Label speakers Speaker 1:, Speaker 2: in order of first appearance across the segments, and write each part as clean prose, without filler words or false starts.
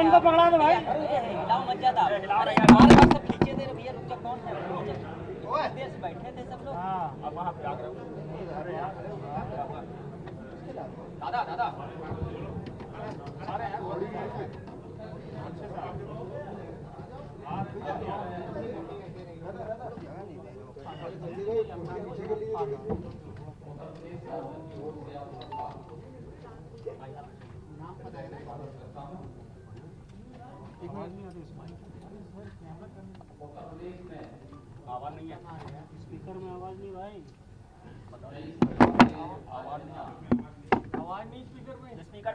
Speaker 1: इनको पकड़ा दो भाई।
Speaker 2: हिलाओ मत ज्यादा। हमारे पास सब खींचे थे भैया, रुक जा। कौन है देश बैठे थे सब लोग।
Speaker 1: अब वहाँ पे आ गए। दादा दादा आवाज नहीं है, स्पीकर में आवाज नहीं भाई, आवाज नहीं स्पीकर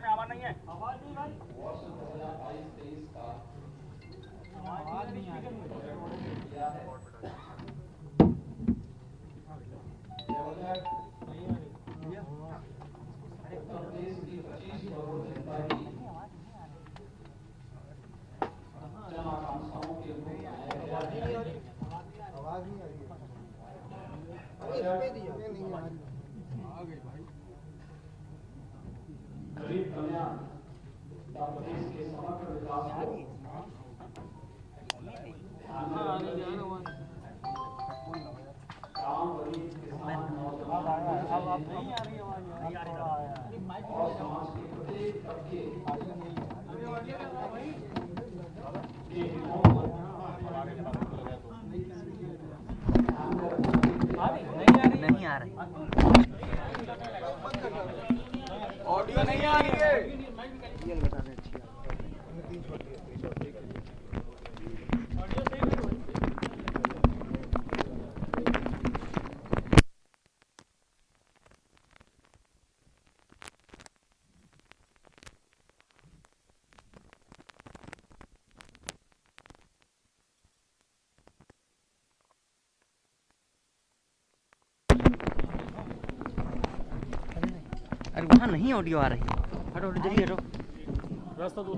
Speaker 1: में आवाज नहीं है, आवाज नहीं भाई, आवाज नहीं स्पीकर में।
Speaker 3: गरीब कल्याण प्रदेश के समग्र विकास को गांव गरीब किसान नौजवान और समाज के प्रत्येक तबके के हितों को
Speaker 2: नहीं आ रही,
Speaker 1: ऑडियो नहीं आ रही है।
Speaker 2: अरे वहाँ नहीं ऑडियो आ रही। हटो हटो जल्दी हटो।
Speaker 1: रास्ता दो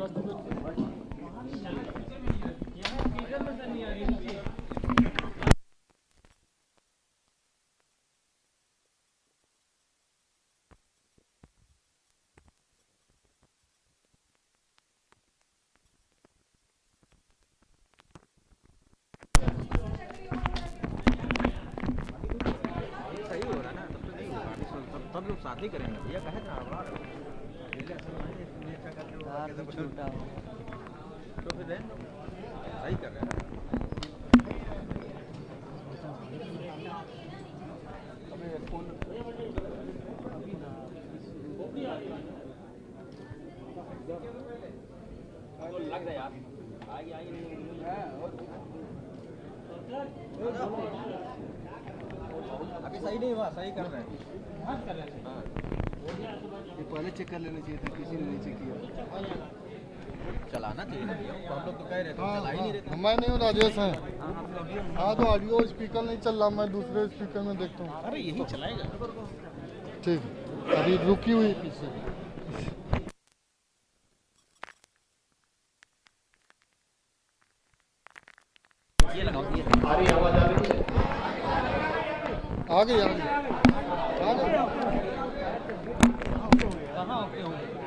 Speaker 4: सही हो रहा ना, तब तो नहीं होगा, तब लोग साथ ही करेंगे भैया। कहे ना
Speaker 2: छोटा
Speaker 4: तो फिर सही कर रहे हैं।
Speaker 1: लग जाए यार, आगे
Speaker 4: अभी सही नहीं हुआ, सही कर रहे हैं।
Speaker 5: ये पहले चेक कर लेना चाहिए था, किसी ने नहीं चेक किया।
Speaker 4: चलाना चाहिए ना भैया, तो हम लोग तो कह रहे थे, चला ही नहीं रहे थे।
Speaker 5: मैं नहीं हूँ, राजेश है। हाँ तो ऑडियो स्पीकर नहीं चल रहा, मैं दूसरे स्पीकर में देखता हूँ।
Speaker 4: अरे यही चलाएगा।
Speaker 5: ठीक, अभी रुकी हुई पीछे
Speaker 2: ये लगाओ, ये
Speaker 3: आ रही आवाज आ रही है।
Speaker 5: आ गई।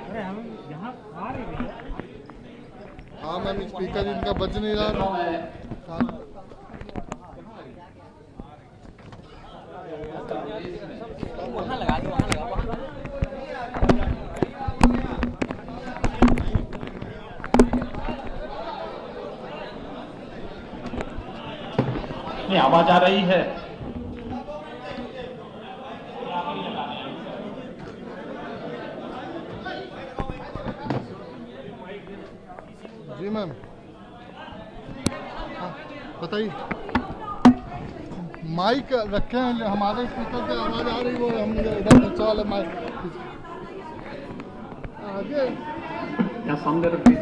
Speaker 1: अरे हम यहाँ आ रहे हैं।
Speaker 5: हाँ मैम, स्पीकर इनका बज नहीं रहा।
Speaker 2: वहाँ लगा दो, वहाँ लगाओ, वहाँ।
Speaker 3: आवाज आ रही है।
Speaker 5: जी मैम, बताइए। माइक रखे हैं हमारे स्पीकर से, आवाज आ रही, वो हम इधर पहुँचा ले माइक आगे।
Speaker 3: क्या सामने रख दी?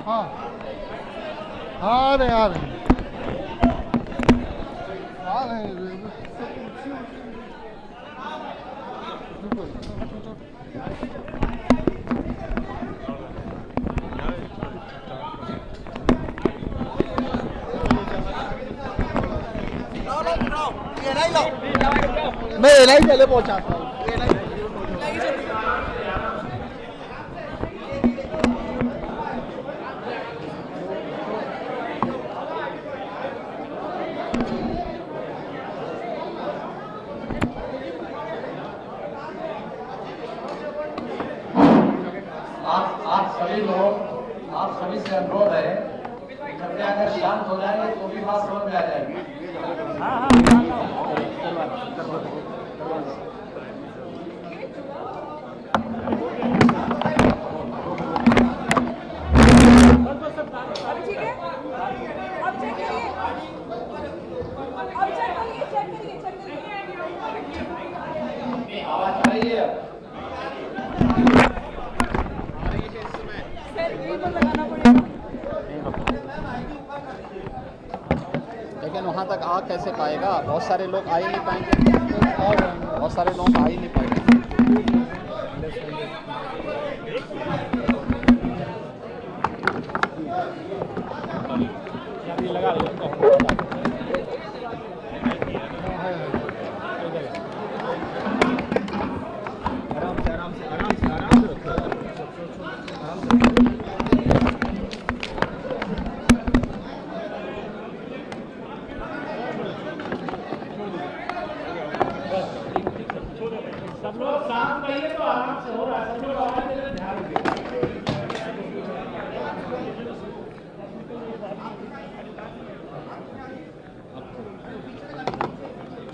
Speaker 5: हाँ आ रहे हैं। मैं नहीं चले पहुंचाता हूँ।
Speaker 3: में आ जाएगी।
Speaker 6: अब ठीक है, अब चेक करिए, अब चेक करिए, चेक करिए, चेक करिए।
Speaker 3: आवाज आ रही है?
Speaker 6: सर यही तो लगाना पड़ेगा।
Speaker 7: लेकिन वहाँ तक आ कैसे पाएगा? बहुत सारे लोग आ ही नहीं पाएंगे, बहुत सारे लोग आ ही नहीं पाएंगे।
Speaker 1: सब लोग शांत रहिए तो आराम से हो रहा है। सब लोग आवाज दे रहे हैं, ध्यान दीजिए।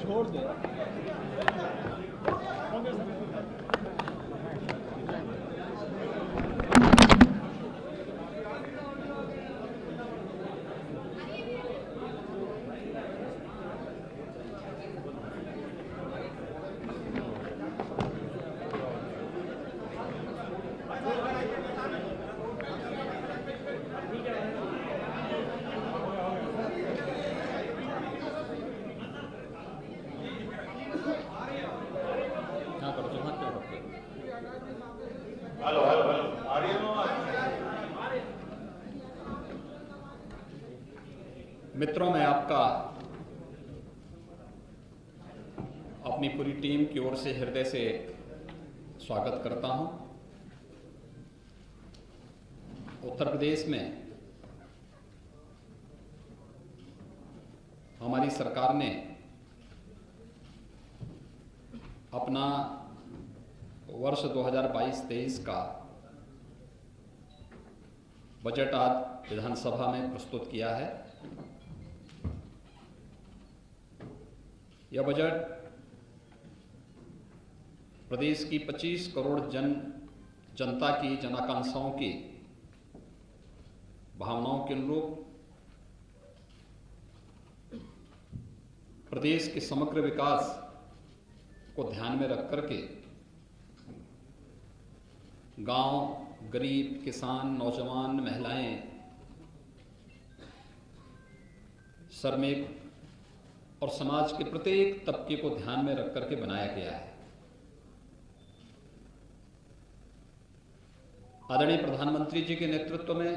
Speaker 1: छोड़ दे।
Speaker 3: हेलो हेलो हेलो, आ रही है आवाज?
Speaker 7: मित्रों, मैं आपका अपनी पूरी टीम की ओर से हृदय से स्वागत करता हूं। उत्तर प्रदेश में हमारी सरकार ने अपना वर्ष 2022-23 का बजट आज विधानसभा में प्रस्तुत किया है। यह बजट प्रदेश की 25 करोड़ जनता की जनाकांक्षाओं की भावनाओं के अनुरूप प्रदेश के समग्र विकास को ध्यान में रख करके गांव, गरीब, किसान, नौजवान, महिलाएं, श्रमिक और समाज के प्रत्येक तबके को ध्यान में रख करके बनाया गया है। आदरणीय प्रधानमंत्री जी के नेतृत्व में,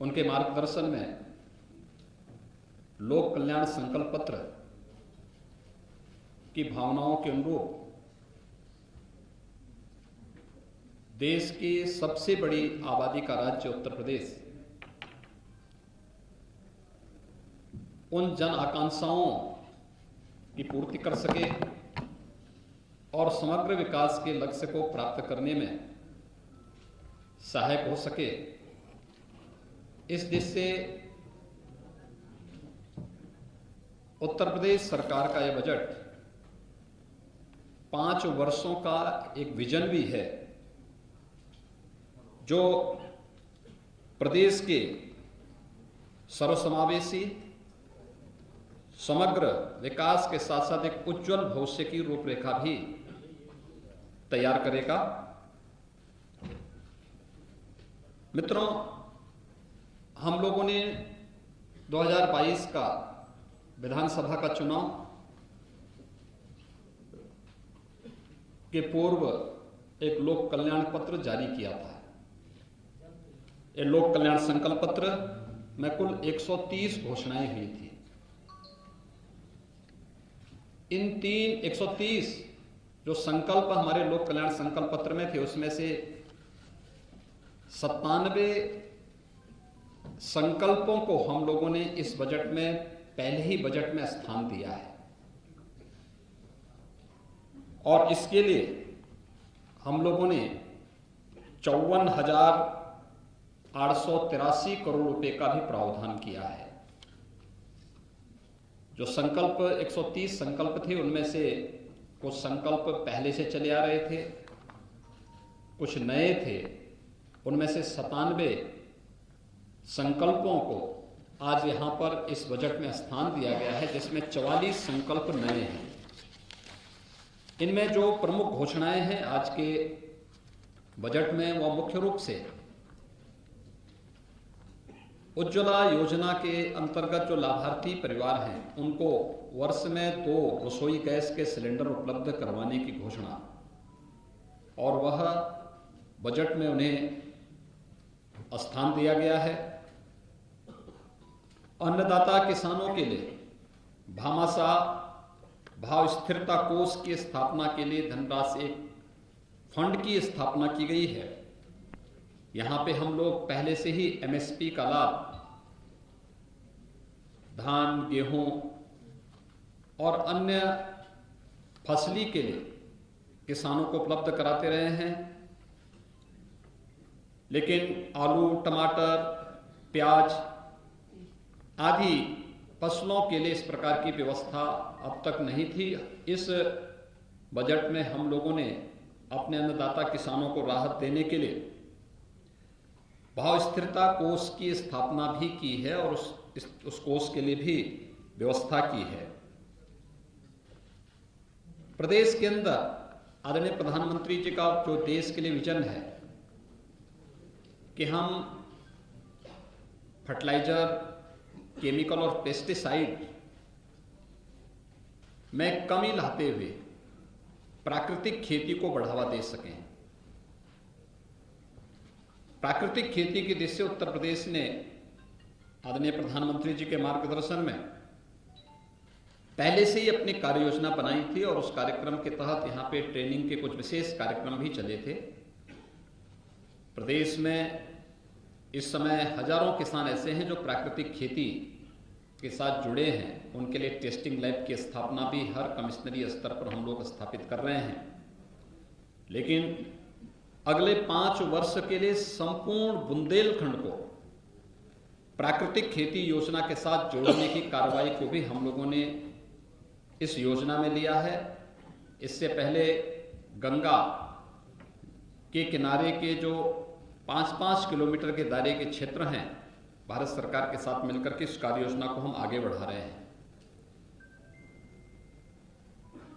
Speaker 7: उनके मार्गदर्शन में लोक कल्याण संकल्प पत्र की भावनाओं के अनुरूप देश की सबसे बड़ी आबादी का राज्य उत्तर प्रदेश उन जन आकांक्षाओं की पूर्ति कर सके और समग्र विकास के लक्ष्य को प्राप्त करने में सहायक हो सके, इस दिशा से उत्तर प्रदेश सरकार का यह बजट 5 वर्षों का एक विजन भी है, जो प्रदेश के सर्वसमावेशी समग्र विकास के साथ साथ एक उज्जवल भविष्य की रूपरेखा भी तैयार करेगा। मित्रों, हम लोगों ने 2022 का विधानसभा का चुनाव के पूर्व एक लोक कल्याण पत्र जारी किया था। ये लोक कल्याण संकल्प पत्र में कुल 130 घोषणाएं हुई थी। इन 130 जो संकल्प हमारे लोक कल्याण संकल्प पत्र में थे, उसमें से 97 संकल्पों को हम लोगों ने इस बजट में पहले ही बजट में स्थान दिया है और इसके लिए हम लोगों ने 54,000 883 करोड़ रुपए का भी प्रावधान किया है। जो संकल्प 130 संकल्प थे, उनमें से कुछ संकल्प पहले से चले आ रहे थे, कुछ नए थे। उनमें से 97 संकल्पों को आज यहां पर इस बजट में स्थान दिया गया है, जिसमें 44 संकल्प नए हैं। इनमें जो प्रमुख घोषणाएं हैं आज के बजट में, वह मुख्य रूप से उज्ज्वला योजना के अंतर्गत जो लाभार्थी परिवार हैं, उनको वर्ष में 2 रसोई गैस के सिलेंडर उपलब्ध करवाने की घोषणा, और वह बजट में उन्हें स्थान दिया गया है। अन्नदाता किसानों के लिए भामाशाह भाव स्थिरता कोष की स्थापना के लिए धनराशि, एक फंड की स्थापना की गई है। यहां पे हम लोग पहले से ही एमएसपी का लाभ धान, गेहूं और अन्य फसली के लिए किसानों को उपलब्ध कराते रहे हैं, लेकिन आलू, टमाटर, प्याज आदि फसलों के लिए इस प्रकार की व्यवस्था अब तक नहीं थी। इस बजट में हम लोगों ने अपने अन्नदाता किसानों को राहत देने के लिए भाव स्थिरता कोष की स्थापना भी की है और उस कोष के लिए भी व्यवस्था की है। प्रदेश के अंदर आदरणीय प्रधानमंत्री जी का जो देश के लिए विजन है कि हम फर्टिलाइजर, केमिकल और पेस्टिसाइड में कमी लाते हुए प्राकृतिक खेती को बढ़ावा दे सकें। प्राकृतिक खेती की दिशा से उत्तर प्रदेश ने आदरणीय प्रधानमंत्री जी के मार्गदर्शन में पहले से ही अपनी कार्य योजना बनाई थी और उस कार्यक्रम के तहत यहाँ पे ट्रेनिंग के कुछ विशेष कार्यक्रम भी चले थे। प्रदेश में इस समय हजारों किसान ऐसे हैं जो प्राकृतिक खेती के साथ जुड़े हैं। उनके लिए टेस्टिंग लैब की स्थापना भी हर कमिश्नरी स्तर पर हम लोग स्थापित कर रहे हैं। लेकिन अगले 5 वर्ष के लिए संपूर्ण बुंदेलखंड को प्राकृतिक खेती योजना के साथ जोड़ने की कार्रवाई को भी हम लोगों ने इस योजना में लिया है। इससे पहले गंगा के किनारे के जो 5-5 किलोमीटर के दायरे के क्षेत्र हैं, भारत सरकार के साथ मिलकर के इस कार्य योजना को हम आगे बढ़ा रहे हैं।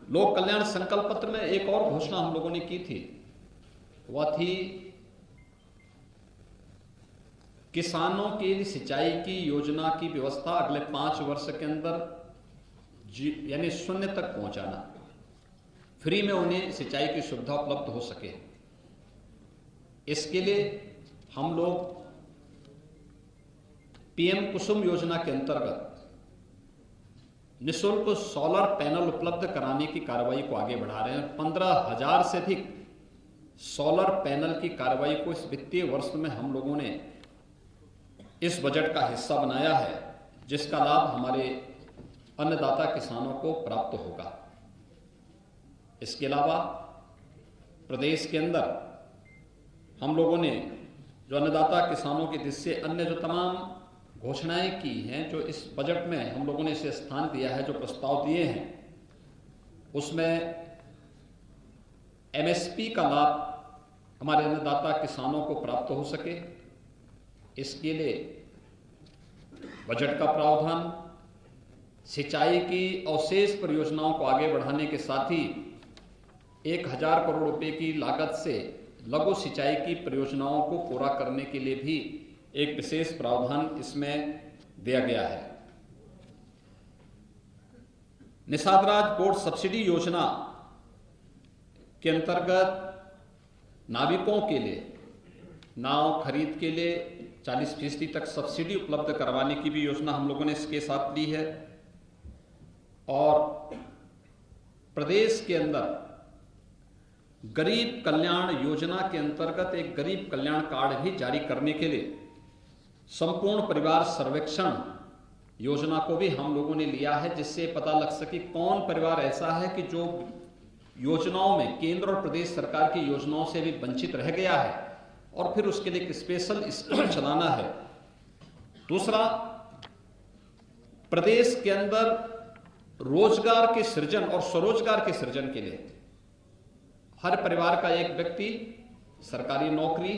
Speaker 7: लोक कल्याण संकल्प पत्र में एक और घोषणा हम लोगों ने की थी, वह थी किसानों के लिए सिंचाई की योजना की व्यवस्था अगले 5 वर्ष के अंदर यानी 0 तक पहुंचाना, फ्री में उन्हें सिंचाई की सुविधा उपलब्ध हो सके। इसके लिए हम लोग पीएम कुसुम योजना के अंतर्गत निःशुल्क सोलर पैनल उपलब्ध कराने की कार्रवाई को आगे बढ़ा रहे हैं। 15,000 से अधिक सोलर पैनल की कार्रवाई को इस वित्तीय वर्ष में हम लोगों ने इस बजट का हिस्सा बनाया है, जिसका लाभ हमारे अन्नदाता किसानों को प्राप्त होगा। इसके अलावा प्रदेश के अंदर हम लोगों ने जो अन्नदाता किसानों की दृष्टि से अन्य जो तमाम घोषणाएं की हैं, जो इस बजट में हम लोगों ने इसे स्थान दिया है, जो प्रस्ताव दिए हैं, उसमें एमएसपी का लाभ हमारे अन्नदाता किसानों को प्राप्त हो सके, इसके लिए बजट का प्रावधान, सिंचाई की अवशेष परियोजनाओं को आगे बढ़ाने के साथ ही 1000 करोड़ रुपए की लागत से लघु सिंचाई की परियोजनाओं को पूरा करने के लिए भी एक विशेष प्रावधान इसमें दिया गया है। निषाद राज बोर्ड सब्सिडी योजना के अंतर्गत नाविकों के लिए नाव खरीद के लिए 40% तक सब्सिडी उपलब्ध करवाने की भी योजना हम लोगों ने इसके साथ ली है। और प्रदेश के अंदर गरीब कल्याण योजना के अंतर्गत एक गरीब कल्याण कार्ड भी जारी करने के लिए संपूर्ण परिवार सर्वेक्षण योजना को भी हम लोगों ने लिया है, जिससे पता लग सके कौन परिवार ऐसा है कि जो योजनाओं में केंद्र और प्रदेश सरकार की योजनाओं से भी वंचित रह गया है और फिर उसके लिए एक स्पेशल स्कीम चलाना है। दूसरा, प्रदेश के अंदर रोजगार के सृजन और स्वरोजगार के सृजन के लिए हर परिवार का एक व्यक्ति सरकारी नौकरी,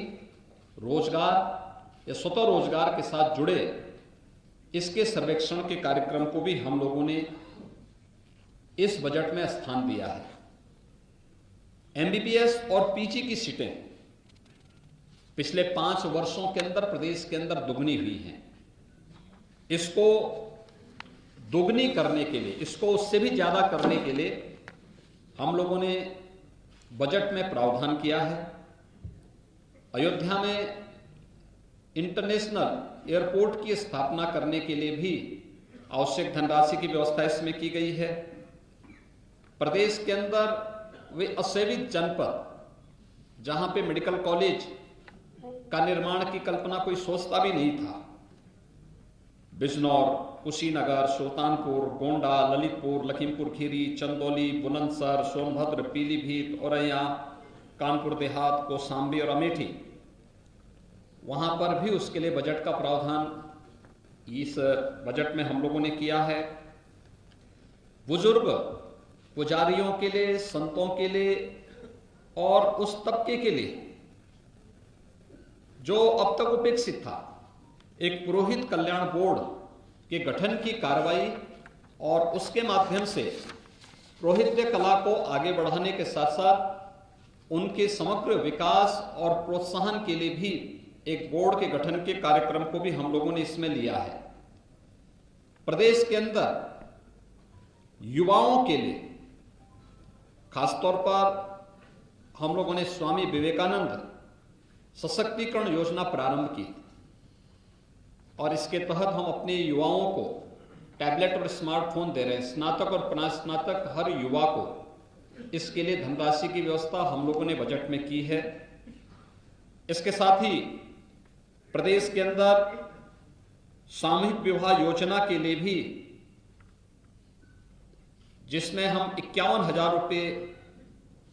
Speaker 7: रोजगार या स्वतः रोजगार के साथ जुड़े, इसके सर्वेक्षण के कार्यक्रम को भी हम लोगों ने इस बजट में स्थान दिया है। एमबीबीएस और पीजी की सीटें पिछले 5 वर्षों के अंदर प्रदेश के अंदर दुगनी हुई हैं। इसको दोगुनी करने के लिए, इसको उससे भी ज्यादा करने के लिए हम लोगों ने बजट में प्रावधान किया है। अयोध्या में इंटरनेशनल एयरपोर्ट की स्थापना करने के लिए भी आवश्यक धनराशि की व्यवस्था इसमें की गई है। प्रदेश के अंदर वे असेवित जनपद जहां पे मेडिकल कॉलेज का निर्माण की कल्पना कोई सोचता भी नहीं था, बिजनौर, कुशीनगर, सुल्तानपुर, गोंडा, ललितपुर, लखीमपुर खीरी, चंदौली, बुलंदशहर, सोनभद्र, पीलीभीत, औरैया, कानपुर देहात, कौशाम्बी और अमेठी, वहां पर भी उसके लिए बजट का प्रावधान इस बजट में हम लोगों ने किया है। बुजुर्ग पुजारियों के लिए, संतों के लिए और उस तबके के लिए जो अब तक उपेक्षित था, एक पुरोहित कल्याण बोर्ड के गठन की कार्रवाई और उसके माध्यम से पुरोहित्य कला को आगे बढ़ाने के साथ साथ उनके समग्र विकास और प्रोत्साहन के लिए भी एक बोर्ड के गठन के कार्यक्रम को भी हम लोगों ने इसमें लिया है। प्रदेश के अंदर युवाओं के लिए खासतौर पर हम लोगों ने स्वामी विवेकानंद सशक्तिकरण योजना प्रारंभ की और इसके तहत हम अपने युवाओं को टैबलेट और स्मार्टफोन दे रहे हैं। स्नातक और स्नातक हर युवा को इसके लिए धनराशि की व्यवस्था हम लोगों ने बजट में की है। इसके साथ ही प्रदेश के अंदर सामूहिक विवाह योजना के लिए भी, जिसमें हम 51,000 रुपये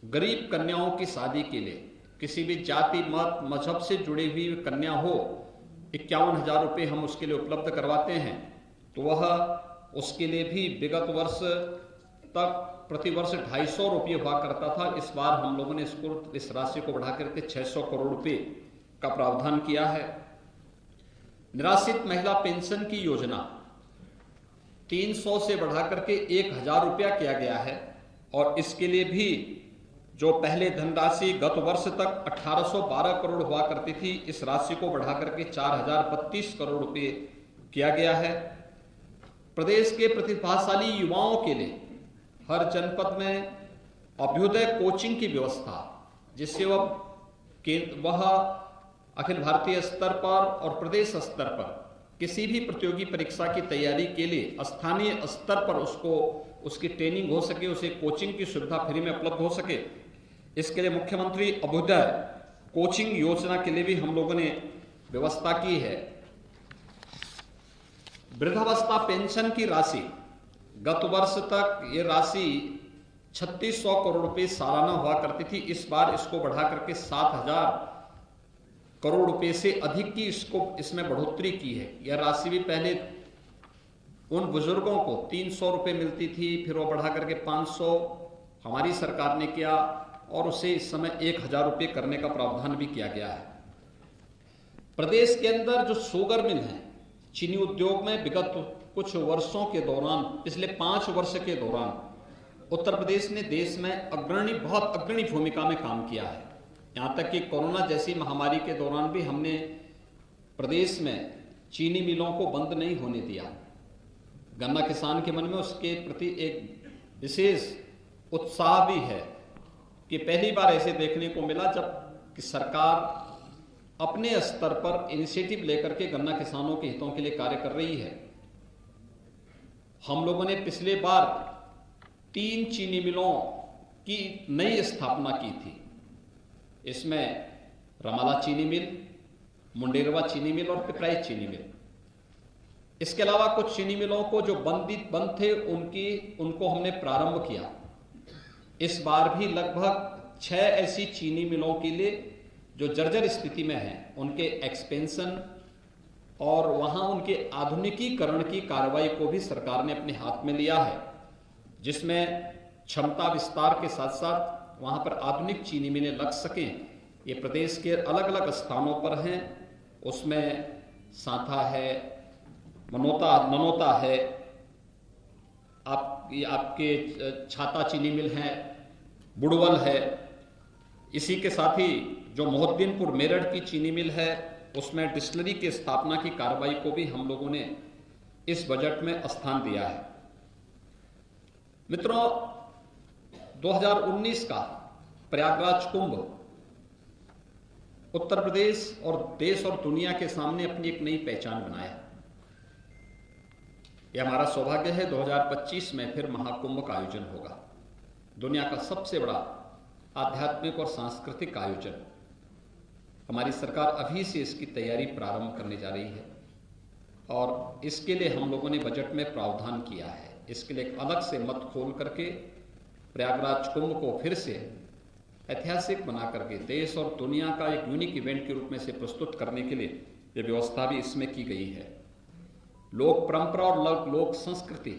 Speaker 7: गरीब कन्याओं की शादी के लिए, किसी भी जाति मत मजहब से जुड़ी हुई कन्या हो, 51,000 रुपये हम उसके लिए उपलब्ध करवाते हैं। तो वह उसके लिए भी विगत वर्ष तक प्रतिवर्ष 250 रुपये हुआ करता था। इस बार हम लोगों ने इस राशि को बढ़ा करके 600 करोड़ रुपये का प्रावधान किया है। निराश्रित महिला पेंशन की योजना 300 से बढ़ा करके 1,000 रुपया किया गया है और इसके लिए भी जो पहले धनराशि गत वर्ष तक 1812 करोड़ हुआ करती थी, इस राशि को बढ़ा करके 4,032 करोड़ रुपए किया गया है। प्रदेश के प्रतिभाशाली युवाओं के लिए हर जनपद में अभ्युदय कोचिंग की व्यवस्था, जिससे वह अखिल भारतीय स्तर पर और प्रदेश स्तर पर किसी भी प्रतियोगी परीक्षा की तैयारी के लिए स्थानीय स्तर पर उसकी ट्रेनिंग हो सके, उसे कोचिंग की सुविधा फ्री में उपलब्ध हो सके। इसके लिए मुख्यमंत्री अभ्युदय कोचिंग योजना के लिए भी हम लोगों ने व्यवस्था की है। वृद्धावस्था पेंशन की राशि, गत वर्ष तक ये राशि 3600 करोड़ रुपए सालाना हुआ करती थी। इस बार इसको बढ़ा करके 7,000 करोड़ रुपए से अधिक की इसमें बढ़ोतरी की है। यह राशि भी पहले उन बुजुर्गों को 300 रुपए मिलती थी, फिर वो बढ़ा करके 500 हमारी सरकार ने किया और उसे इस समय 1,000 रुपये करने का प्रावधान भी किया गया है। प्रदेश के अंदर जो शुगर मिल है, चीनी उद्योग में विगत कुछ वर्षों के दौरान, पिछले 5 वर्ष के दौरान उत्तर प्रदेश ने देश में बहुत अग्रणी भूमिका में काम किया है। यहाँ तक कि कोरोना जैसी महामारी के दौरान भी हमने प्रदेश में चीनी मिलों को बंद नहीं होने दिया। गन्ना किसान के मन में उसके प्रति एक विशेष उत्साह भी है कि पहली बार ऐसे देखने को मिला जब कि सरकार अपने स्तर पर इनिशिएटिव लेकर के गन्ना किसानों के हितों के लिए कार्य कर रही है। हम लोगों ने पिछले बार 3 चीनी मिलों की नई स्थापना की थी। इसमें रमाला चीनी मिल, मुंडेरवा चीनी मिल और पिपराइच चीनी मिल। इसके अलावा कुछ चीनी मिलों को जो बंद थे उनको हमने प्रारंभ किया। इस बार भी लगभग 6 ऐसी चीनी मिलों के लिए जो जर्जर स्थिति में हैं उनके एक्सपेंशन और वहां उनके आधुनिकीकरण की कार्रवाई को भी सरकार ने अपने हाथ में लिया है, जिसमें क्षमता विस्तार के साथ साथ वहां पर आधुनिक चीनी मिलें लग सकें। ये प्रदेश के अलग अलग स्थानों पर हैं, उसमें सांथा है, ननौता है, आपके छाता चीनी मिल है, बुड़वल है। इसी के साथ ही जो मोहद्दीनपुर मेरठ की चीनी मिल है उसमें डिस्टिलरी की स्थापना की कार्रवाई को भी हम लोगों ने इस बजट में स्थान दिया है। मित्रों, 2019 का प्रयागराज कुंभ उत्तर प्रदेश और देश और दुनिया के सामने अपनी एक नई पहचान बनाया। यह हमारा सौभाग्य है 2025 में फिर महाकुंभ का आयोजन होगा, दुनिया का सबसे बड़ा आध्यात्मिक और सांस्कृतिक आयोजन। हमारी सरकार अभी से इसकी तैयारी प्रारंभ करने जा रही है और इसके लिए हम लोगों ने बजट में प्रावधान किया है। इसके लिए एक अलग से मत खोल करके प्रयागराज कुंभ को फिर से ऐतिहासिक बना करके देश और दुनिया का एक यूनिक इवेंट के रूप में से प्रस्तुत करने के लिए यह व्यवस्था भी इसमें की गई है। लोक परंपरा और लोक संस्कृति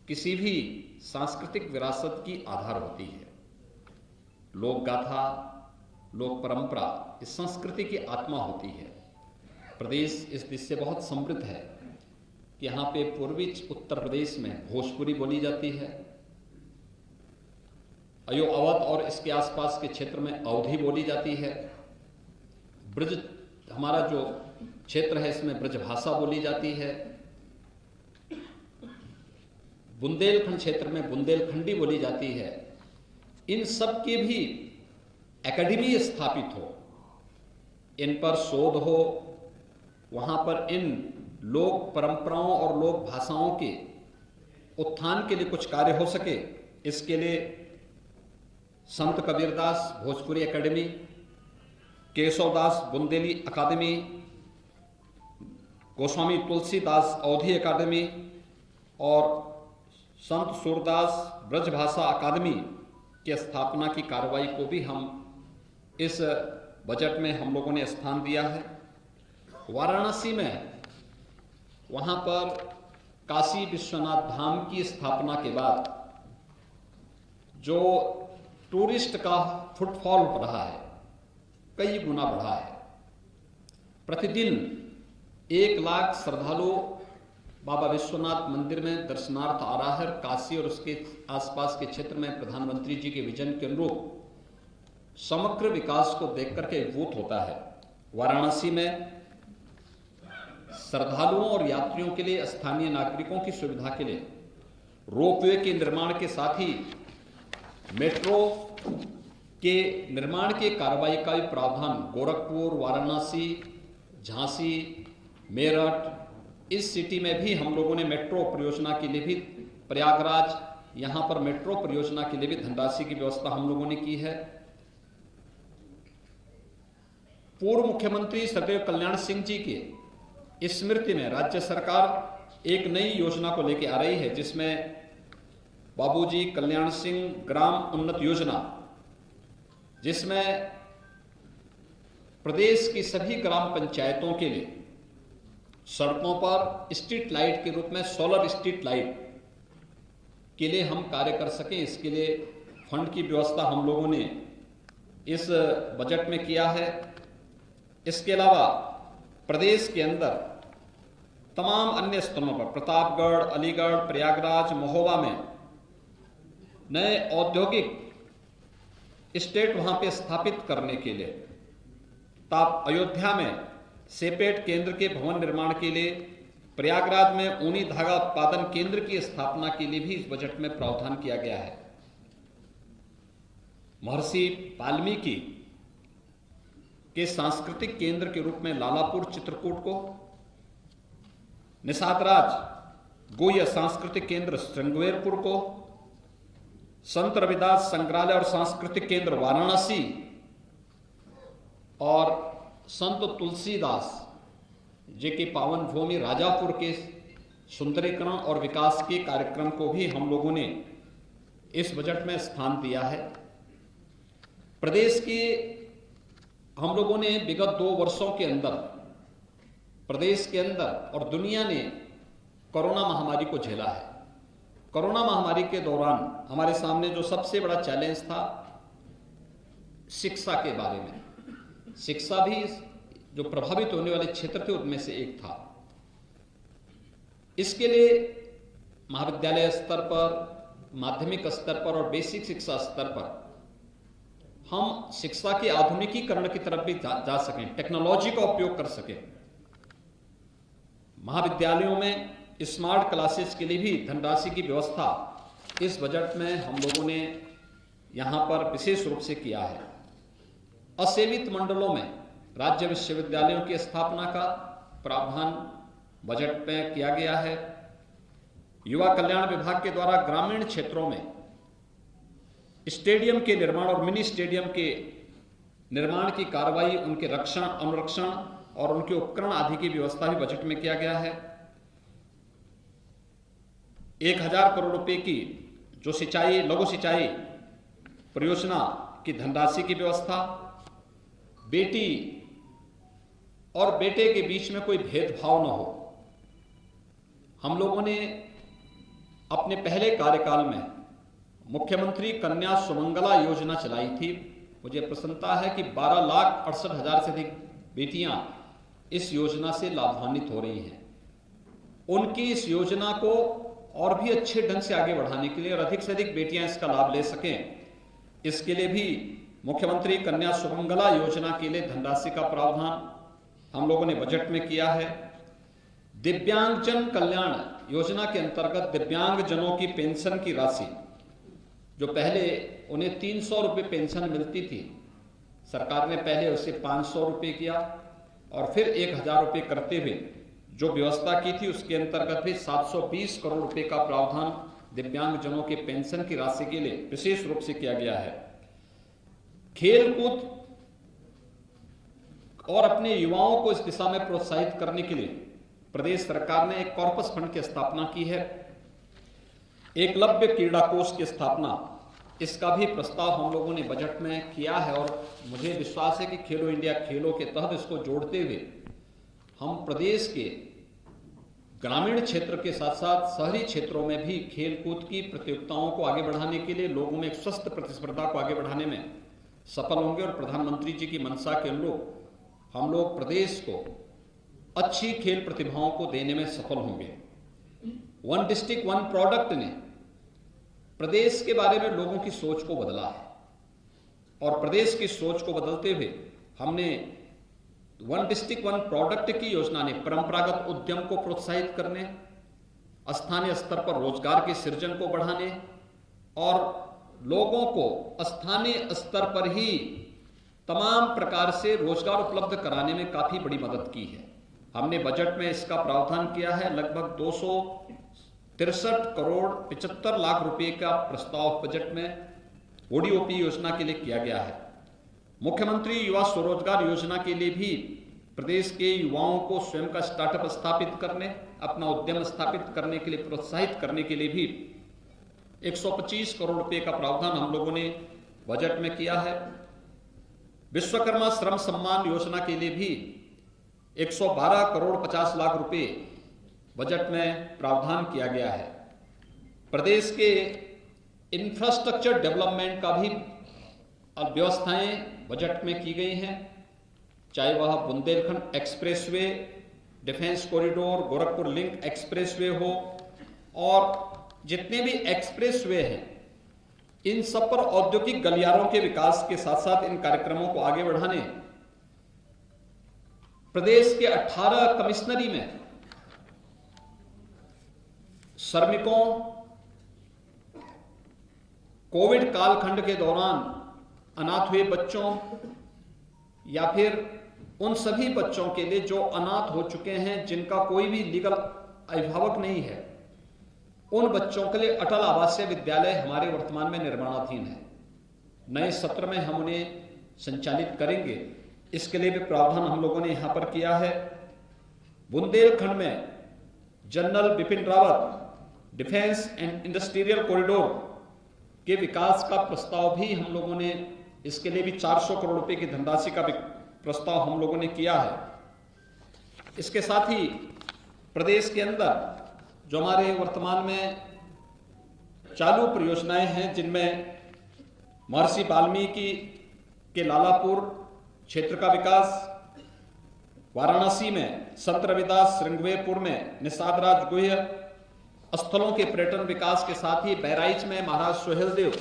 Speaker 7: किसी भी सांस्कृतिक विरासत की आधार होती है। लोक गाथा, लोक परंपरा इस संस्कृति की आत्मा होती है। प्रदेश इस दिश से बहुत समृद्ध है कि यहाँ पे पूर्वी उत्तर प्रदेश में भोजपुरी बोली जाती है, अवध और इसके आसपास के क्षेत्र में अवधी बोली जाती है, ब्रज हमारा जो क्षेत्र है इसमें ब्रज भाषा बोली जाती है, बुंदेलखंड क्षेत्र में बुंदेलखंडी बोली जाती है। इन सब के भी एकेडमी स्थापित हो, इन पर शोध हो, वहां पर इन लोक परंपराओं और लोक भाषाओं के उत्थान के लिए कुछ कार्य हो सके, इसके लिए संत कबीरदास भोजपुरी एकेडमी, केशवदास बुंदेली अकादमी, गोस्वामी तुलसीदास अवधी अकादमी और संत सूरदास ब्रजभाषा अकादमी की स्थापना की कार्रवाई को भी हम इस बजट में हम लोगों ने स्थान दिया है। वाराणसी में वहां पर काशी विश्वनाथ धाम की स्थापना के बाद जो टूरिस्ट का फुटफॉल रहा है कई गुना बढ़ा है। प्रतिदिन 1 लाख श्रद्धालु बाबा विश्वनाथ मंदिर में दर्शनार्थ आ रहा है। काशी और उसके आसपास के क्षेत्र में प्रधानमंत्री जी के विजन के अनुरूप समग्र विकास को देख करके अभिभूत होता है। वाराणसी में श्रद्धालुओं और यात्रियों के लिए, स्थानीय नागरिकों की सुविधा के लिए रोपवे के निर्माण के साथ ही मेट्रो के निर्माण के कार्रवाई का भी प्रावधान गोरखपुर, वाराणसी, झांसी, मेरठ, इस सिटी में भी हम लोगों ने मेट्रो परियोजना के लिए भी, प्रयागराज यहां पर मेट्रो परियोजना के लिए भी धनराशि की व्यवस्था हम लोगों ने की है। पूर्व मुख्यमंत्री सदैव कल्याण सिंह जी के स्मृति में राज्य सरकार एक नई योजना को लेकर आ रही है, जिसमें बाबूजी कल्याण सिंह ग्राम उन्नत योजना, जिसमें प्रदेश की सभी ग्राम पंचायतों के लिए सड़कों पर स्ट्रीट लाइट के रूप में सोलर स्ट्रीट लाइट के लिए हम कार्य कर सकें, इसके लिए फंड की व्यवस्था हम लोगों ने इस बजट में किया है। इसके अलावा प्रदेश के अंदर तमाम अन्य स्थानों पर प्रतापगढ़, अलीगढ़, प्रयागराज, महोबा में नए औद्योगिक स्टेट वहां पे स्थापित करने के लिए, अयोध्या में सेपेट केंद्र के भवन निर्माण के लिए, प्रयागराज में ऊनी धागा उत्पादन केंद्र की स्थापना के लिए भी इस बजट में प्रावधान किया गया है। महर्षि वाल्मीकि के सांस्कृतिक केंद्र के रूप में लालापुर चित्रकूट को, निषादराज गोय सांस्कृतिक केंद्र श्रृंगवेरपुर को, संत रविदास संग्रहालय और सांस्कृतिक केंद्र वाराणसी और संत तुलसीदास जी की पावन भूमि राजापुर के सुंदरीकरण और विकास के कार्यक्रम को भी हम लोगों ने इस बजट में स्थान दिया है। प्रदेश के हम लोगों ने विगत 2 वर्षों के अंदर प्रदेश के अंदर और दुनिया ने कोरोना महामारी को झेला है। कोरोना महामारी के दौरान हमारे सामने जो सबसे बड़ा चैलेंज था शिक्षा के बारे में, शिक्षा भी जो प्रभावित होने वाले क्षेत्र थे उनमें से एक था। इसके लिए महाविद्यालय स्तर पर, माध्यमिक स्तर पर और बेसिक शिक्षा स्तर पर हम शिक्षा के आधुनिकीकरण की तरफ भी जा सकें, टेक्नोलॉजी का उपयोग कर सकें। महाविद्यालयों में स्मार्ट क्लासेस के लिए भी धनराशि की व्यवस्था इस बजट में हम लोगों ने यहां पर विशेष रूप से किया है। असेवित मंडलों में राज्य विश्वविद्यालयों की स्थापना का प्रावधान बजट में किया गया है। युवा कल्याण विभाग के द्वारा ग्रामीण क्षेत्रों में स्टेडियम के निर्माण और मिनी स्टेडियम के निर्माण की कार्रवाई, उनके रक्षण, अनुरक्षण और उनके उपकरण आदि की व्यवस्था भी बजट में किया गया है। 1000 करोड़ रुपए की जो सिंचाई, लघु सिंचाई परियोजना की धनराशि की व्यवस्था, बेटी और बेटे के बीच में कोई भेदभाव न हो। हम लोगों ने अपने पहले कार्यकाल में मुख्यमंत्री कन्या सुमंगला योजना चलाई थी। मुझे प्रसन्नता है कि 12,68,000 से अधिक बेटियां इस योजना से लाभान्वित हो रही हैं। उनकी इस योजना को और भी अच्छे ढंग से आगे बढ़ाने के लिए और अधिक से अधिक बेटियां इसका लाभ ले सकें, इसके लिए भी मुख्यमंत्री कन्या सुमंगला योजना के लिए धनराशि का प्रावधान हम लोगों ने बजट में किया है। दिव्यांगजन कल्याण योजना के अंतर्गत दिव्यांगजनों की पेंशन की राशि, जो पहले उन्हें 300 रुपये पेंशन मिलती थी, सरकार ने पहले उसे 500 रुपये किया और फिर 1000 रुपये करते हुए जो व्यवस्था की थी उसके अंतर्गत भी 720 करोड़ रुपए का प्रावधान दिव्यांगजनों के पेंशन की राशि के लिए विशेष रूप से किया गया है। खेलकूद और अपने युवाओं को इस दिशा में प्रोत्साहित करने के लिए प्रदेश सरकार ने एक कॉर्पस फंड की स्थापना की है। एकलव्य क्रीड़ा कोष की स्थापना, इसका भी प्रस्ताव हम लोगों ने बजट में किया है और मुझे विश्वास है कि खेलो इंडिया खेलों के तहत इसको जोड़ते हुए हम प्रदेश के ग्रामीण क्षेत्र के साथ साथ शहरी क्षेत्रों में भी खेलकूद की प्रतियोगिताओं को आगे बढ़ाने के लिए, लोगों में एक स्वस्थ प्रतिस्पर्धा को आगे बढ़ाने में सफल होंगे और प्रधानमंत्री जी की मंशा के अनुरूप हम लोग प्रदेश को अच्छी खेल प्रतिभाओं को देने में सफल होंगे। वन डिस्ट्रिक्ट वन प्रोडक्ट ने प्रदेश के बारे में लोगों की सोच को बदला है और प्रदेश की सोच को बदलते हुए हमने वन डिस्ट्रिक्ट वन प्रोडक्ट की योजना ने परंपरागत उद्यम को प्रोत्साहित करने, स्थानीय स्तर पर रोजगार के सृजन को बढ़ाने और लोगों को स्थानीय स्तर पर ही तमाम प्रकार से रोजगार उपलब्ध कराने में काफी बड़ी मदद की है। हमने बजट में इसका प्रावधान किया है। लगभग 263 करोड़ 75 लाख रुपए का प्रस्ताव बजट में ओडीओपी योजना के लिए किया गया है। मुख्यमंत्री युवा स्वरोजगार योजना के लिए भी प्रदेश के युवाओं को स्वयं का स्टार्टअप स्थापित करने, अपना उद्यम स्थापित करने के लिए प्रोत्साहित करने के लिए भी 125 करोड़ रुपए का प्रावधान हम लोगों ने बजट में किया है। विश्वकर्मा श्रम सम्मान योजना के लिए भी 112 करोड़ 50 लाख रुपए बजट में प्रावधान किया गया है। प्रदेश के इंफ्रास्ट्रक्चर डेवलपमेंट का भी व्यवस्थाएं बजट में की गई हैं, चाहे वह Bundelkhand expressway, defence corridor, Gorakhpur link expressway हो और जितने भी एक्सप्रेसवे हैं, इन सब पर औद्योगिक गलियारों के विकास के साथ साथ इन कार्यक्रमों को आगे बढ़ाने प्रदेश के 18 कमिश्नरी में श्रमिकों, कोविड कालखंड के दौरान अनाथ हुए बच्चों या फिर उन सभी बच्चों के लिए जो अनाथ हो चुके हैं, जिनका कोई भी लीगल अभिभावक नहीं है, उन बच्चों के लिए अटल आवासीय विद्यालय हमारे वर्तमान में निर्माणाधीन है। नए सत्र में हम उन्हें संचालित करेंगे, इसके लिए भी प्रावधान हम लोगों ने यहां पर किया है। बुंदेलखंड में general Bipin Rawat defence and industrial corridor के विकास का प्रस्ताव भी हम लोगों ने, इसके लिए भी 400 करोड़ रुपए की धनराशि का प्रस्ताव हम लोगों ने किया है। इसके साथ ही प्रदेश के अंदर जो हमारे वर्तमान में चालू परियोजनाएं हैं, जिनमें महर्षि वाल्मीकि के लालापुर क्षेत्र का विकास, वाराणसी में संत रविदास श्रृंगवेरपुर में निषाद राज गुह्य स्थलों के पर्यटन विकास के साथ ही बहराइच में महाराज सोहेलदेव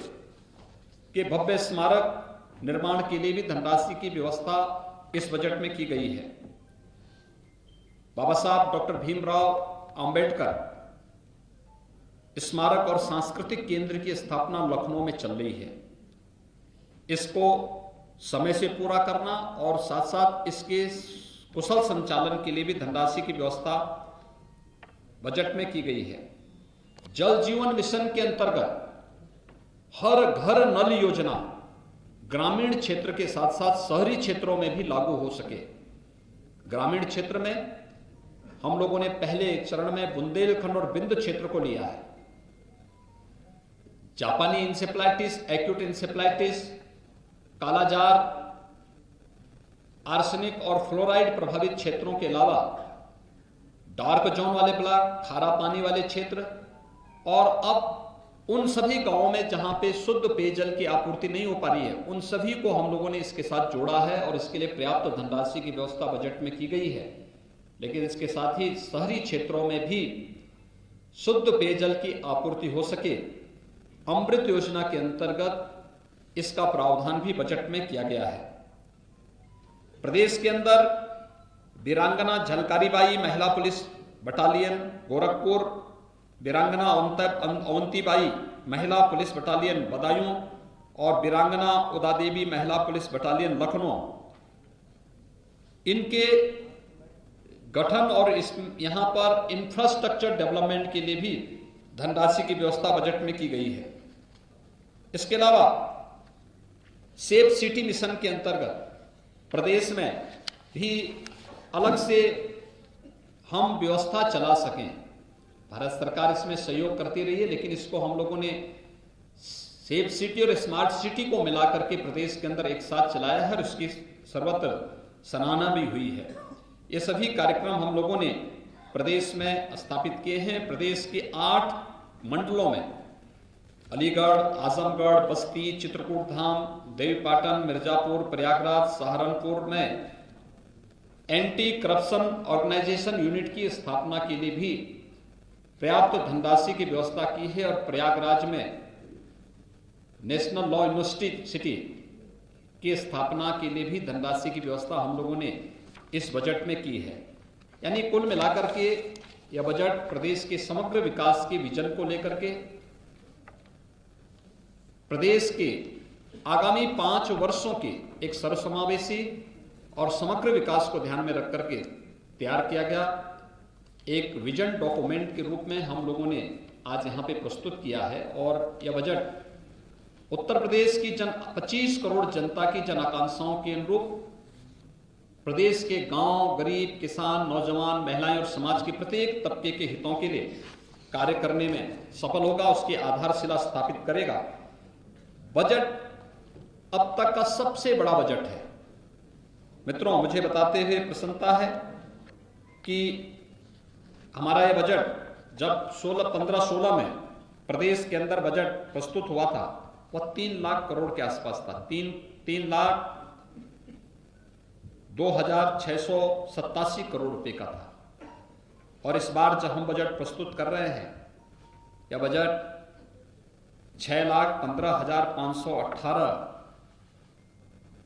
Speaker 7: के भव्य स्मारक निर्माण के लिए भी धनराशि की व्यवस्था इस बजट में की गई है। बाबा साहब डॉक्टर भीमराव अंबेडकर स्मारक और सांस्कृतिक केंद्र की स्थापना लखनऊ में चल रही है। इसको समय से पूरा करना और साथ साथ इसके कुशल संचालन के लिए भी धनराशि की व्यवस्था बजट में की गई है। जल जीवन मिशन के अंतर्गत हर घर नल योजना ग्रामीण क्षेत्र के साथ साथ शहरी क्षेत्रों में भी लागू हो सके। ग्रामीण क्षेत्र में हम लोगों ने पहले चरण में बुंदेलखंड और बिंद क्षेत्र को लिया है। जापानी इंसेफ्लाइटिस, एक्यूट इंसेफ्लाइटिस, कालाजार, आर्सेनिक और फ्लोराइड प्रभावित क्षेत्रों के अलावा डार्क जोन वाले ब्लॉक, खारा पानी वाले क्षेत्र और अब उन सभी गांवों में जहां पे शुद्ध पेयजल की आपूर्ति नहीं हो पा रही है, उन सभी को हम लोगों ने इसके साथ जोड़ा है और इसके लिए पर्याप्त धनराशि की व्यवस्था बजट में की गई है। लेकिन इसके साथ ही शहरी क्षेत्रों में भी शुद्ध पेयजल की आपूर्ति हो सके, अमृत योजना के अंतर्गत इसका प्रावधान भी बजट में किया गया है। प्रदेश के अंदर वीरांगना झलकारीबाई महिला पुलिस बटालियन गोरखपुर, वीरांगना अवंतीबाई महिला पुलिस बटालियन बदायूं और वीरांगना उदादेवी महिला पुलिस बटालियन लखनऊ, इनके गठन और यहां पर इंफ्रास्ट्रक्चर डेवलपमेंट के लिए भी धनराशि की व्यवस्था बजट में की गई है। इसके अलावा सेफ सिटी मिशन के अंतर्गत प्रदेश में भी अलग से हम व्यवस्था चला सकें। भारत सरकार इसमें सहयोग करती रही है, लेकिन इसको हम लोगों ने सेफ सिटी और स्मार्ट सिटी को मिलाकर के प्रदेश के अंदर एक साथ चलाया है और उसकी सर्वत्र सराहना भी हुई है। ये सभी कार्यक्रम हम लोगों ने प्रदेश में स्थापित किए हैं। प्रदेश के 8 मंडलों में अलीगढ़, आजमगढ़, बस्ती, चित्रकूट धाम, देवीपाटन, मिर्जापुर, प्रयागराज, सहारनपुर में एंटी करप्शन ऑर्गेनाइजेशन यूनिट की स्थापना के लिए भी पर्याप्त धनराशि की व्यवस्था की है और प्रयागराज में नेशनल लॉ यूनिवर्सिटी की स्थापना के लिए भी धनराशि की व्यवस्था हम लोगों ने इस बजट में की है। यानी कुल मिलाकर के यह बजट प्रदेश के समग्र विकास के विजन को लेकर के प्रदेश के आगामी 5 वर्षों के एक सर्वसमावेशी और समग्र विकास को ध्यान में रख करके तैयार किया गया एक विजन डॉक्यूमेंट के रूप में हम लोगों ने आज यहाँ पे प्रस्तुत किया है। और यह बजट उत्तर प्रदेश की 25 करोड़ जनता की जन आकांक्षाओं के अनुरूप प्रदेश के गांव, गरीब, किसान, नौजवान, महिलाएं और समाज के प्रत्येक तबके के हितों के लिए कार्य करने में सफल होगा, उसकी आधारशिला स्थापित करेगा। बजट अब तक का सबसे बड़ा बजट है। मित्रों, मुझे बताते हुए प्रसन्नता है कि हमारा यह बजट जब 15-16 में प्रदेश के अंदर बजट प्रस्तुत हुआ था, वह 3 लाख करोड़ के आसपास था। 3,02,687 करोड़ रुपए का था। और इस बार जब हम बजट प्रस्तुत कर रहे हैं, यह बजट 6,15,518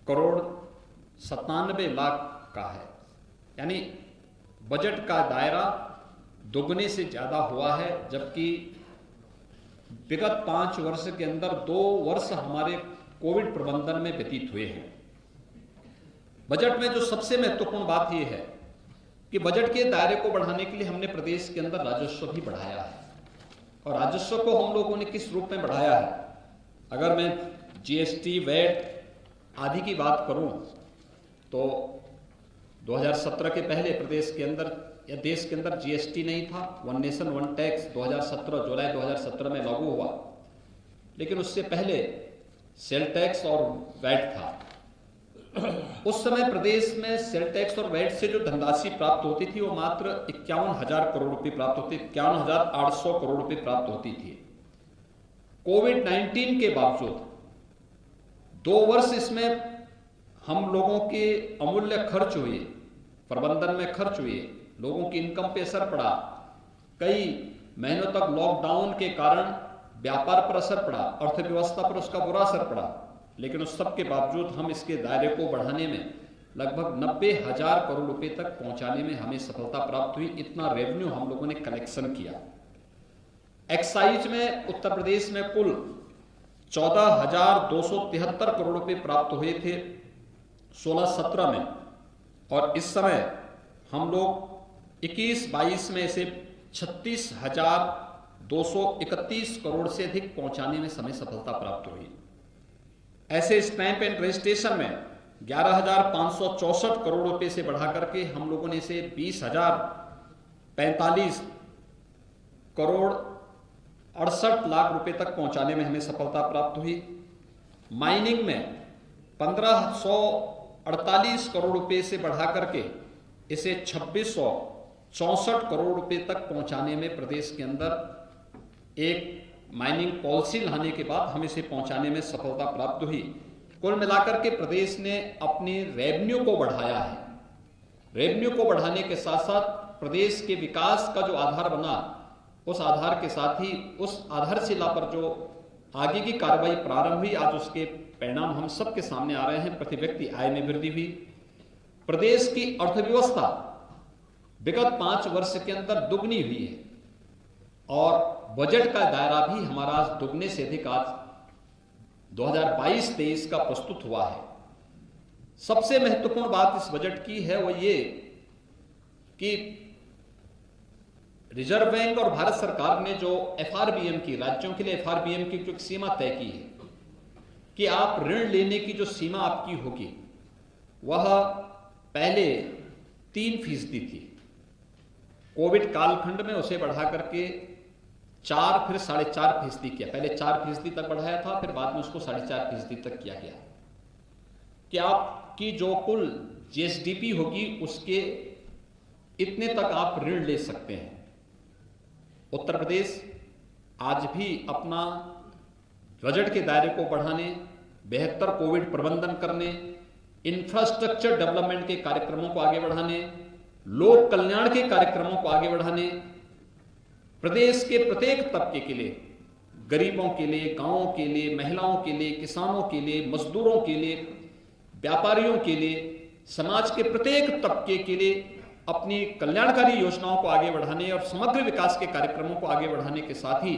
Speaker 7: करोड़ 97 लाख का है। यानी बजट का दायरा दोगुने से ज्यादा हुआ है, जबकि विगत 5 वर्ष के अंदर 2 वर्ष हमारे कोविड प्रबंधन में व्यतीत हुए हैं। बजट में जो सबसे महत्वपूर्ण बात यह है कि बजट के दायरे को बढ़ाने के लिए हमने प्रदेश के अंदर राजस्व भी बढ़ाया है। और राजस्व को हम लोगों ने किस रूप में बढ़ाया है? अगर मैं जीएसटी, वैट आदि की बात करूं तो 2017 के पहले प्रदेश के अंदर या देश के अंदर जीएसटी नहीं था। 1 नेशन 1 टैक्स 2017 जुलाई 2017 में लागू हुआ, लेकिन उससे पहले सेल टैक्स और वैट था। उस समय प्रदेश में सेल टैक्स और वैट से जो धनराशि प्राप्त होती थी वो मात्र 51,000 करोड़ रुपए प्राप्त होती, 51,800 करोड़ रुपए प्राप्त होती थी। कोविड-19 के बावजूद 2 वर्ष इसमें हम लोगों के अमूल्य खर्च हुए, प्रबंधन में खर्च हुए, लोगों की इनकम पे असर पड़ा, कई महीनों तक लॉकडाउन के कारण व्यापार पर असर पड़ा, अर्थव्यवस्था पर उसका बुरा असर पड़ा, लेकिन उस सब के बावजूद हम इसके दायरे को बढ़ाने में लगभग 90,000 करोड़ रुपए तक पहुंचाने में हमें सफलता प्राप्त हुई। इतना रेवेन्यू हम लोगों ने कलेक्शन किया। एक्साइज में उत्तर प्रदेश में कुल 14,273 करोड़ रुपए प्राप्त हुए थे 16-17 में, और इस समय हम लोग 21-22 में इसे 36,231 करोड़ से अधिक पहुंचाने में हमें सफलता प्राप्त हुई। ऐसे स्टैंप एंड रजिस्ट्रेशन में 11,564 करोड़ रुपए से बढ़ा करके हम लोगों ने इसे 20,045 करोड़ 68 लाख रुपए तक पहुंचाने में हमें सफलता प्राप्त हुई। माइनिंग में 1,548 करोड़ रुपए से बढ़ा करके इसे 2,664 करोड़ रुपए तक पहुंचाने में प्रदेश के अंदर एक माइनिंग पॉलिसी लाने के बाद हमें इसे पहुंचाने में सफलता प्राप्त हुई। कुल मिलाकर के प्रदेश ने अपने रेवेन्यू को बढ़ाया है। रेवेन्यू को बढ़ाने के साथ साथ प्रदेश के विकास का जो आधार बना, उस आधार के साथ ही उस आधारशिला पर जो आगे की कार्रवाई प्रारंभ हुई, आज उसके परिणाम हम सबके सामने आ रहे हैं। प्रति व्यक्ति आय में वृद्धि हुई। प्रदेश की अर्थव्यवस्था विगत 5 वर्ष के अंदर दुगनी हुई है, और बजट का दायरा भी हमारा आज दुगने से अधिक आज 2022-23 का प्रस्तुत हुआ है। सबसे महत्वपूर्ण बात इस बजट की है वो ये कि रिजर्व बैंक और भारत सरकार ने जो एफआरबीएम की, राज्यों के लिए एफआरबीएम की जो सीमा तय की है कि आप ऋण लेने की जो सीमा आपकी होगी वह पहले 3% थी। कोविड कालखंड में उसे बढ़ा करके 4 फिर 4.5% किया। पहले 4% तक बढ़ाया था, फिर बाद में उसको 4.5% तक किया गया कि आपकी जो कुल जीएसडीपी होगी उसके इतने तक आप ऋण ले सकते हैं। उत्तर प्रदेश आज भी अपना बजट के दायरे को बढ़ाने, बेहतर कोविड प्रबंधन करने, इंफ्रास्ट्रक्चर डेवलपमेंट के कार्यक्रमों को आगे बढ़ाने, लोक कल्याण के कार्यक्रमों को आगे बढ़ाने, प्रदेश के प्रत्येक तबके के लिए, गरीबों के लिए, गांवों के लिए, महिलाओं के लिए, किसानों के लिए, मजदूरों के लिए, व्यापारियों के लिए, समाज के प्रत्येक तबके के लिए अपनी कल्याणकारी योजनाओं को आगे बढ़ाने और समग्र विकास के कार्यक्रमों को आगे बढ़ाने के साथ ही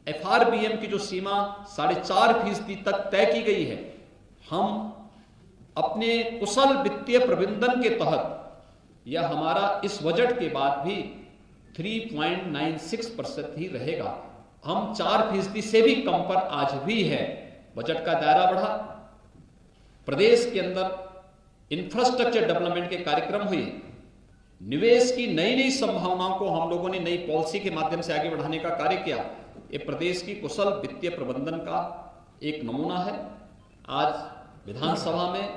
Speaker 7: एफआरबीएम की जो सीमा 4.5% तक तय की गई है, हम अपने कुशल वित्तीय प्रबंधन के तहत यह हमारा इस बजट के बाद भी 3.96% ही रहेगा। हम 4% से भी कम पर आज भी है। बजट का दायरा बढ़ा, प्रदेश के अंदर इंफ्रास्ट्रक्चर डेवलपमेंट के कार्यक्रम हुए, निवेश की नई नई संभावनाओं को हम लोगों ने नई पॉलिसी के माध्यम से आगे बढ़ाने का कार्य किया। ये प्रदेश की कुशल वित्तीय प्रबंधन का एक नमूना है। आज विधानसभा में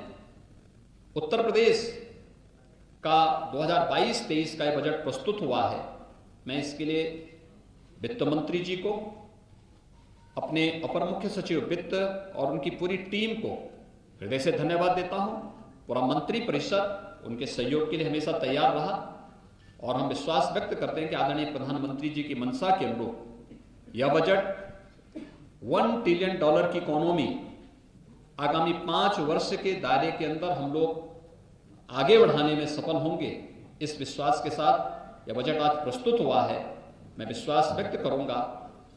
Speaker 7: उत्तर प्रदेश का 2022-23 का बजट प्रस्तुत हुआ है। मैं इसके लिए वित्त मंत्री जी को, अपने अपर मुख्य सचिव वित्त और उनकी पूरी टीम को हृदय से धन्यवाद देता हूं। पूरा मंत्री परिषद उनके सहयोग के लिए हमेशा तैयार रहा, और हम विश्वास व्यक्त करते हैं कि आदरणीय प्रधानमंत्री जी की मंशा के अनुरूप यह बजट $1 ट्रिलियन की इकोनॉमी आगामी 5 वर्ष के दायरे के अंदर हम लोग आगे बढ़ाने में सफल होंगे। इस विश्वास के साथ यह बजट आज प्रस्तुत हुआ है। मैं विश्वास व्यक्त करूंगा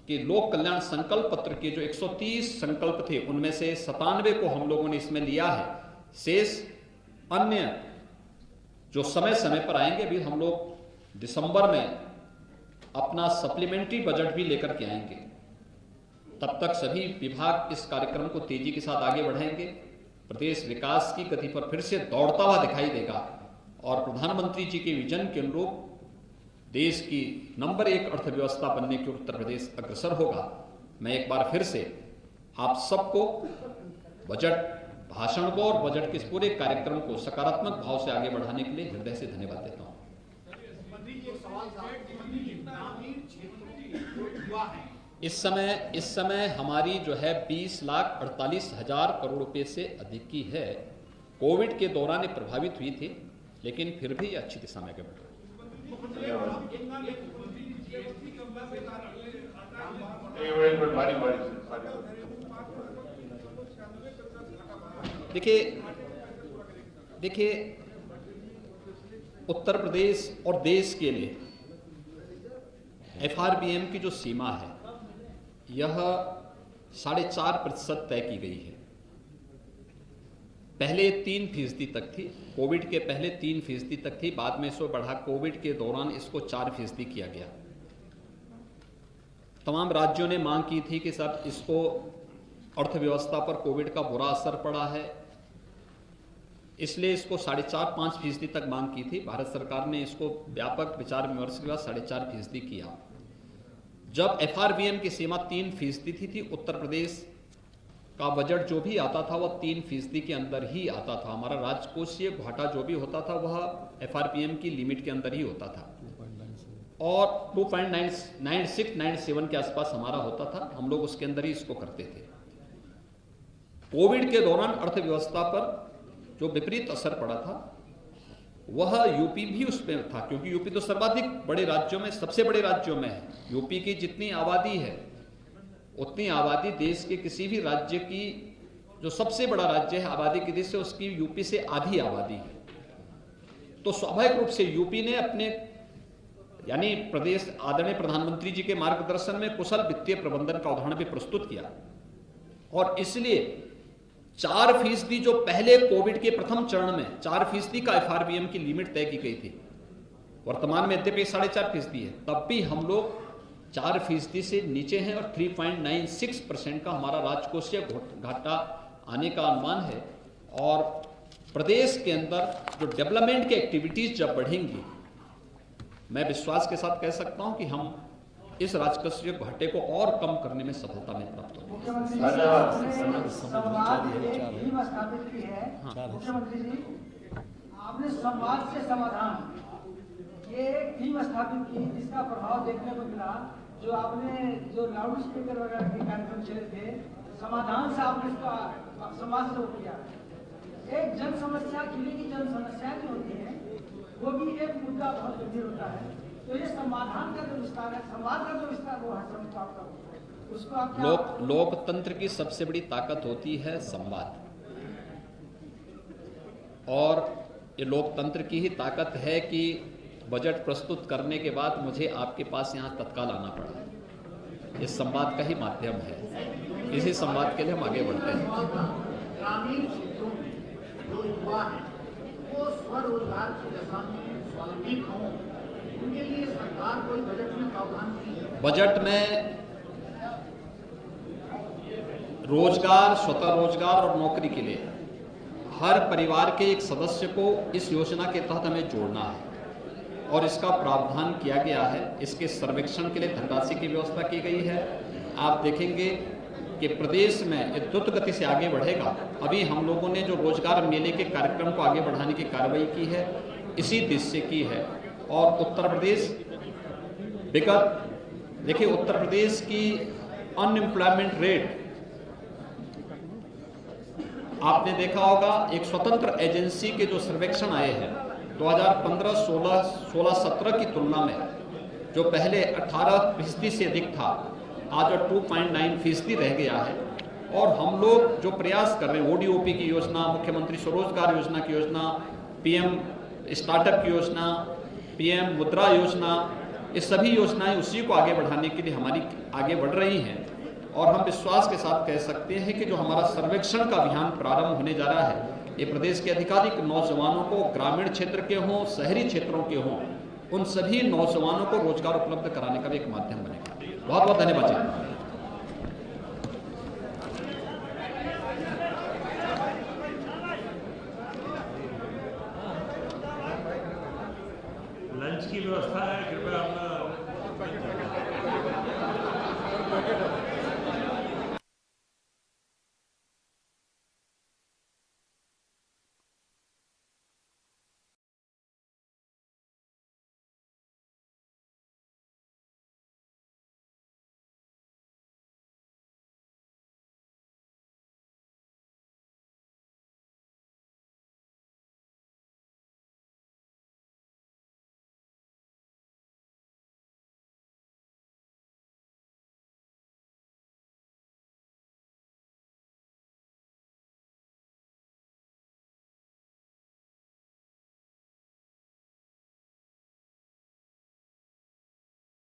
Speaker 7: कि लोक कल्याण संकल्प पत्र के जो 130 संकल्प थे उनमें से 97 को हम लोगों ने इसमें लिया है। शेष अन्य जो समय समय पर आएंगे, भी हम लोग दिसंबर में अपना सप्लीमेंट्री बजट भी लेकर के आएंगे। तब तक सभी विभाग इस कार्यक्रम को तेजी के साथ आगे बढ़ाएंगे। प्रदेश विकास की गति पर फिर से दौड़ता हुआ दिखाई देगा, और प्रधानमंत्री जी के विजन के अनुरूप देश की नंबर 1 अर्थव्यवस्था बनने की उत्तर प्रदेश अग्रसर होगा। मैं एक बार फिर से आप सबको बजट भाषण को और बजट के इस पूरे कार्यक्रम को सकारात्मक भाव से आगे बढ़ाने के लिए हृदय से धन्यवाद देता हूं। इस समय हमारी जो है 20,48,000 करोड़ रुपए से अधिक की है। कोविड के दौरान ये प्रभावित हुई थी, लेकिन फिर भी अच्छी दिशा में आगे बढ़ रही है। देखिए उत्तर प्रदेश और देश के लिए FRBM की जो सीमा है यह 4.5% तय की गई है। पहले 3% तक थी, कोविड के पहले 3% तक थी, बाद में इसको बढ़ा कोविड के दौरान इसको 4% किया गया। तमाम राज्यों ने मांग की थी कि सब इसको अर्थव्यवस्था पर कोविड का बुरा असर पड़ा है, इसलिए इसको 4.5-5% तक मांग की थी। भारत सरकार ने इसको व्यापक विचार विमर्श के बाद 4.5% किया। जब FRBM की सीमा 3% थी, उत्तर प्रदेश का बजट जो भी आता था वह 3% के अंदर ही आता था। हमारा राजकोषीय घाटा जो भी होता था वह FRBM की लिमिट के अंदर ही होता था और 2.96-97 के आसपास हमारा होता था। हम लोग उसके अंदर ही इसको करते थे। कोविड के दौरान अर्थव्यवस्था पर जो विपरीत असर पड़ा था वह यूपी भी उसमें था, क्योंकि यूपी तो सर्वाधिक बड़े राज्यों में, सबसे बड़े राज्यों में है। यूपी की जितनी आबादी है उतनी आबादी देश के किसी भी राज्य की, जो सबसे बड़ा राज्य है आबादी की दृष्टि से, उसकी यूपी से आधी आबादी है। तो स्वाभाविक रूप से यूपी ने अपने यानी प्रदेश आदरणीय प्रधानमंत्री जी के मार्गदर्शन में कुशल वित्तीय प्रबंधन का उदाहरण भी प्रस्तुत किया और इसलिए 4% जो पहले कोविड के प्रथम चरण में 4% का FRBM की लिमिट तय की गई थी, वर्तमान में यद्यपि 4.5% है, तब भी हम लोग 4% से नीचे हैं और 3.96% का हमारा राजकोषीय घाटा आने का अनुमान है। और प्रदेश के अंदर जो डेवलपमेंट की एक्टिविटीज जब बढ़ेंगी, मैं विश्वास के साथ कह सकता हूं कि हम इस राजकोषीय घाटे को और कम करने में सफलता में प्राप्त होंगे।
Speaker 3: मुख्यमंत्री जी, आपने संवाद से समाधान ये थीम स्थापित की, जिसका प्रभाव देखने को मिला। जो आपने जो लाउड स्पीकर वगैरह के कार्यक्रम चले थे, समाधान से आपने इसका संवाद से किया। एक जन समस्या, जिले की जन समस्याएं जो होती है वो भी एक मुद्दा बहुत गंभीर होता है। तो ये समाधान का जो विस्तार है, संवाद का जो विस्तार वो है, उसको आप
Speaker 7: लोकतंत्र की सबसे बड़ी ताकत होती है संवाद, और ये लोकतंत्र की ही ताकत है कि बजट प्रस्तुत करने के बाद मुझे आपके पास यहाँ तत्काल आना पड़ा। ये संवाद का ही माध्यम है, इसी संवाद के लिए हम आगे बढ़ते हैं।
Speaker 3: ग्रामीण क्षेत्रों में जो युवा है वो स्वरोजगार की दिशा में स्वावलंबी हों, उनके लिए सरकार कोई बजट में प्रावधान की है?
Speaker 7: बजट में रोजगार, स्वतः रोजगार और नौकरी के लिए हर परिवार के एक सदस्य को इस योजना के तहत हमें जोड़ना है और इसका प्रावधान किया गया है। इसके सर्वेक्षण के लिए धनराशि की व्यवस्था की गई है। आप देखेंगे कि प्रदेश में द्रुत गति से आगे बढ़ेगा। अभी हम लोगों ने जो रोजगार मेले के कार्यक्रम को आगे बढ़ाने की कार्रवाई की है, इसी दिशा से की है। और उत्तर प्रदेश विगत, देखिए उत्तर प्रदेश की अनएम्प्लॉयमेंट रेट आपने देखा होगा, एक स्वतंत्र एजेंसी के जो सर्वेक्षण आए हैं 2015, 16, 17 की तुलना में, जो पहले 18% से अधिक था, आज 2.9% रह गया है। और हम लोग जो प्रयास कर रहे हैं, ODOP की योजना, मुख्यमंत्री स्वरोजगार योजना की योजना, PM स्टार्टअप की योजना, PM मुद्रा योजना, ये सभी योजनाएं उसी को आगे बढ़ाने के लिए हमारी आगे बढ़ रही हैं। और हम विश्वास के साथ कह सकते हैं कि जो हमारा सर्वेक्षण का अभियान प्रारंभ होने जा रहा है, ये प्रदेश के अधिकाधिक नौजवानों को, ग्रामीण क्षेत्र के हों, शहरी क्षेत्रों के हों, उन सभी नौजवानों को रोजगार उपलब्ध कराने का भी एक माध्यम बनेगा। बहुत बहुत धन्यवाद जी।
Speaker 1: लंच की व्यवस्था है।